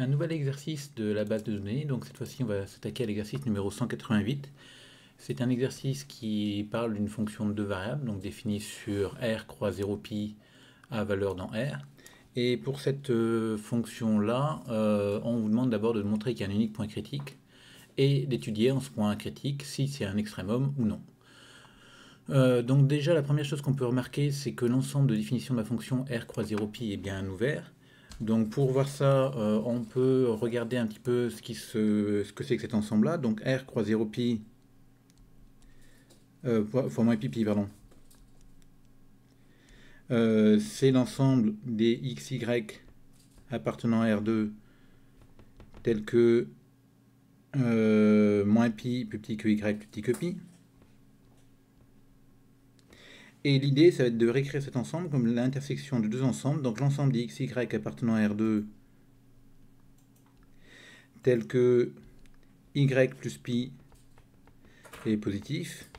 un nouvel exercice de la base de données. Donc cette fois-ci, on va s'attaquer à l'exercice numéro 188. C'est un exercice qui parle d'une fonction de deux variables, donc définie sur R croix 0 pi à valeur dans R. Et pour cette fonction-là, on vous demande d'abord de montrer qu'il y a un unique point critique et d'étudier en ce point critique si c'est un extrémum ou non. Donc déjà, la première chose qu'on peut remarquer, c'est que l'ensemble de définition de la fonction R croix 0 pi est bien un ouvert. Donc pour voir ça, on peut regarder un petit peu ce que c'est que cet ensemble-là. Donc R croix 0 pi, fois moins pi pi, pardon. C'est l'ensemble des xy appartenant à R2 tels que moins pi plus petit que y plus petit que pi. Et l'idée, ça va être de réécrire cet ensemble comme l'intersection de deux ensembles. Donc l'ensemble des xy appartenant à R2 tel que y plus pi est positif,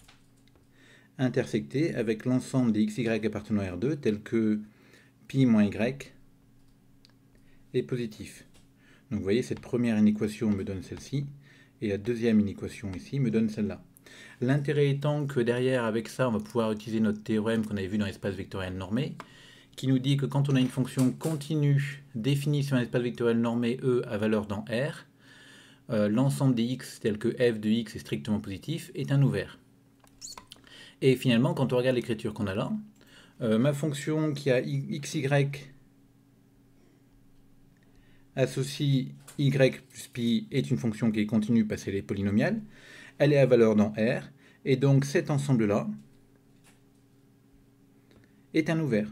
intersecté avec l'ensemble des xy appartenant à R2 tel que pi moins y est positif. Donc vous voyez, cette première inéquation me donne celle-ci, et la deuxième inéquation ici me donne celle-là. L'intérêt étant que derrière, avec ça, on va pouvoir utiliser notre théorème qu'on avait vu dans l'espace vectoriel normé, qui nous dit que quand on a une fonction continue définie sur un espace vectoriel normé E à valeur dans R, l'ensemble des x tel que f de x est strictement positif est un ouvert. Et finalement, quand on regarde l'écriture qu'on a là, ma fonction qui a xy associe y plus pi est une fonction qui est continue parce qu'elle est polynomiale. Elle est à valeur dans R, et donc cet ensemble-là est un ouvert.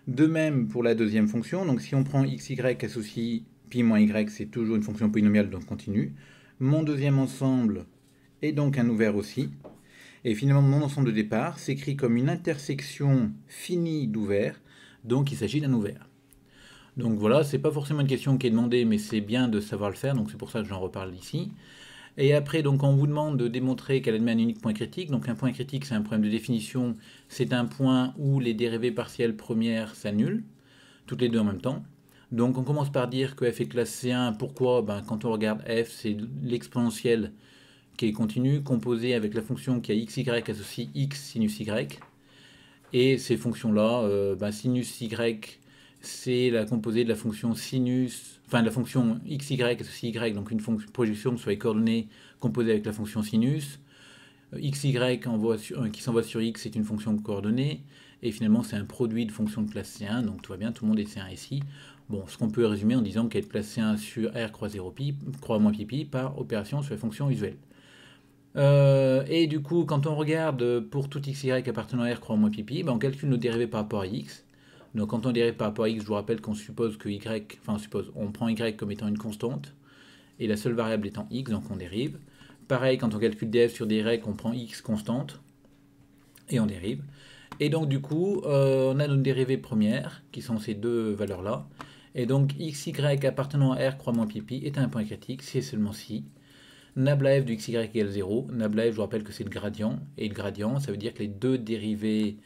De même pour la deuxième fonction, donc si on prend xy associe pi moins y, c'est toujours une fonction polynomiale, donc continue. Mon deuxième ensemble est donc un ouvert aussi. Et finalement, mon ensemble de départ s'écrit comme une intersection finie d'ouverts, donc il s'agit d'un ouvert. Donc voilà, c'est pas forcément une question qui est demandée, mais c'est bien de savoir le faire, donc c'est pour ça que j'en reparle ici. Et après, donc, on vous demande de démontrer qu'elle admet un unique point critique. Donc un point critique, c'est un problème de définition, c'est un point où les dérivées partielles premières s'annulent, toutes les deux en même temps. Donc on commence par dire que f est classe C1. Pourquoi? Quand on regarde f, c'est l'exponentielle qui est continue, composée avec la fonction qui a xy associe x sinus y. Et ces fonctions-là, sinus y, c'est la composée de la fonction sinus, enfin de la fonction xy associe y, donc une projection sur les coordonnées composée avec la fonction sinus. Xy qui s'envoie sur x, c'est une fonction de coordonnées. Et finalement, c'est un produit de fonctions de classe C1, donc tout va bien, tout le monde est C1 ici. Bon, ce qu'on peut résumer en disant qu'elle est classe C1 sur R croix 0 pi, croix moins pi pi, par opération sur la fonction usuelle. Et du coup, quand on regarde pour tout xy appartenant à R croix moins pi pi, on calcule nos dérivées par rapport à x. Donc quand on dérive par rapport à x, je vous rappelle qu'on suppose que y, on prend y comme étant une constante, et la seule variable étant x, donc on dérive. Pareil, quand on calcule df sur dy, on prend x constante, et on dérive. Et donc du coup, on a nos dérivées premières, qui sont ces deux valeurs-là. Et donc xy appartenant à R croix moins pi pi est un point critique, si et seulement si nabla f de xy égale 0. Nabla f, je vous rappelle que c'est le gradient, et le gradient, ça veut dire que les deux dérivées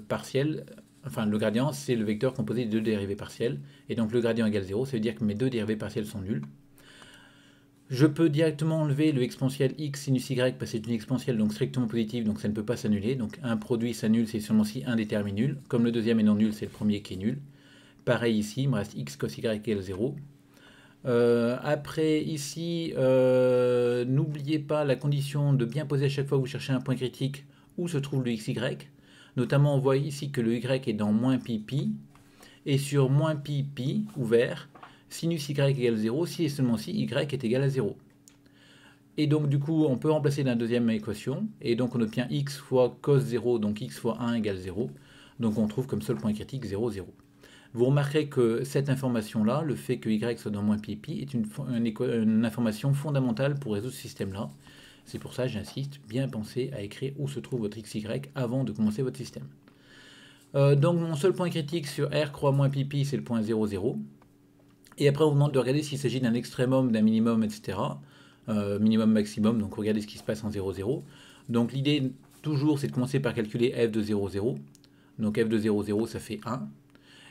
partielles, enfin le gradient, c'est le vecteur composé des deux dérivées partielles, et donc le gradient égale 0, ça veut dire que mes deux dérivées partielles sont nulles. Je peux directement enlever le exponentiel x sinus y, parce que c'est une exponentielle donc strictement positive, donc ça ne peut pas s'annuler. Donc un produit s'annule, c'est seulement si un des termes est nul. Comme le deuxième est non nul, c'est le premier qui est nul. Pareil ici, il me reste x cos y égale 0. Après, ici, n'oubliez pas la condition de bien poser à chaque fois que vous cherchez un point critique où se trouve le xy. Notamment, on voit ici que le y est dans moins pi pi, et sur moins pi pi, ouvert, sinus y égale 0, si et seulement si y est égal à 0. Et donc du coup, on peut remplacer dans la deuxième équation, et donc on obtient x fois cos 0, donc x fois 1 égale 0. Donc on trouve comme seul point critique 0, 0. Vous remarquerez que cette information-là, le fait que y soit dans moins pi pi, est une information fondamentale pour résoudre ce système-là. C'est pour ça, j'insiste, bien penser à écrire où se trouve votre xy avant de commencer votre système. Donc mon seul point critique sur R croix moins pi pi, c'est le point 0, 0. Et après, on vous demande de regarder s'il s'agit d'un extrémum, d'un minimum, etc. Minimum, maximum, donc regardez ce qui se passe en 0, 0. Donc l'idée, toujours, c'est de commencer par calculer f de 0, 0. Donc f de 0, 0, ça fait 1.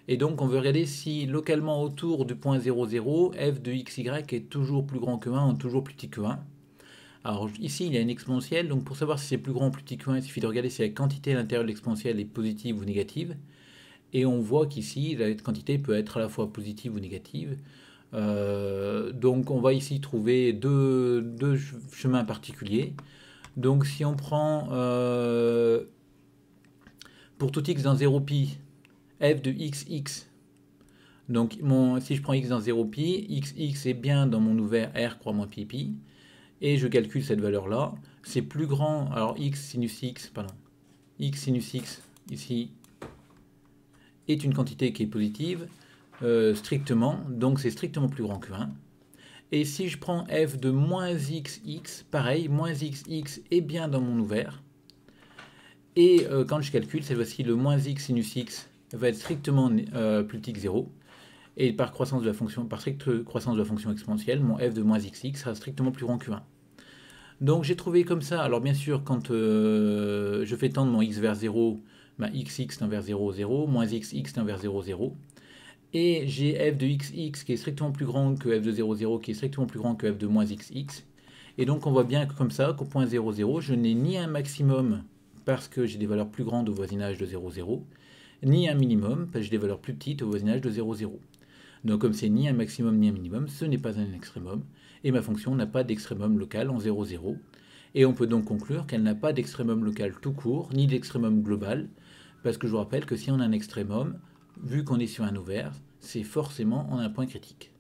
Et donc on veut regarder si localement autour du point 0, 0, f de xy est toujours plus grand que 1 ou toujours plus petit que 1. Alors ici il y a une exponentielle, donc pour savoir si c'est plus grand ou plus petit que 1, il suffit de regarder si la quantité à l'intérieur de l'exponentielle est positive ou négative. Et on voit qu'ici la quantité peut être à la fois positive ou négative. Donc on va ici trouver deux chemins particuliers. Donc si on prend pour tout x dans 0pi, f de xx, donc si je prends x dans 0pi, xx est bien dans mon ouvert r croix moins pi pi, et je calcule cette valeur-là, c'est plus grand, alors x sinus x ici est une quantité qui est positive, strictement, donc c'est strictement plus grand que 1. Et si je prends f de moins xx, pareil, moins xx est bien dans mon ouvert. Et quand je calcule, cette fois-ci, le moins x sinus x va être strictement plus petit que 0. Et par stricte croissance de la fonction exponentielle, mon f de moins xx sera strictement plus grand que 1. Donc j'ai trouvé comme ça, alors bien sûr, quand je fais tendre mon x vers 0, bah, xx tend vers 0, 0, moins xx tend vers 0, 0. Et j'ai f de xx qui est strictement plus grand que f de 0, 0, qui est strictement plus grand que f de moins xx. Et donc on voit bien comme ça qu'au point 0, 0, je n'ai ni un maximum parce que j'ai des valeurs plus grandes au voisinage de 0, 0, ni un minimum parce que j'ai des valeurs plus petites au voisinage de 0, 0. Donc comme c'est ni un maximum ni un minimum, ce n'est pas un extrémum, et ma fonction n'a pas d'extrémum local en 0, 0. Et on peut donc conclure qu'elle n'a pas d'extrémum local tout court, ni d'extrémum global, parce que je vous rappelle que si on a un extrémum, vu qu'on est sur un ouvert, c'est forcément en un point critique.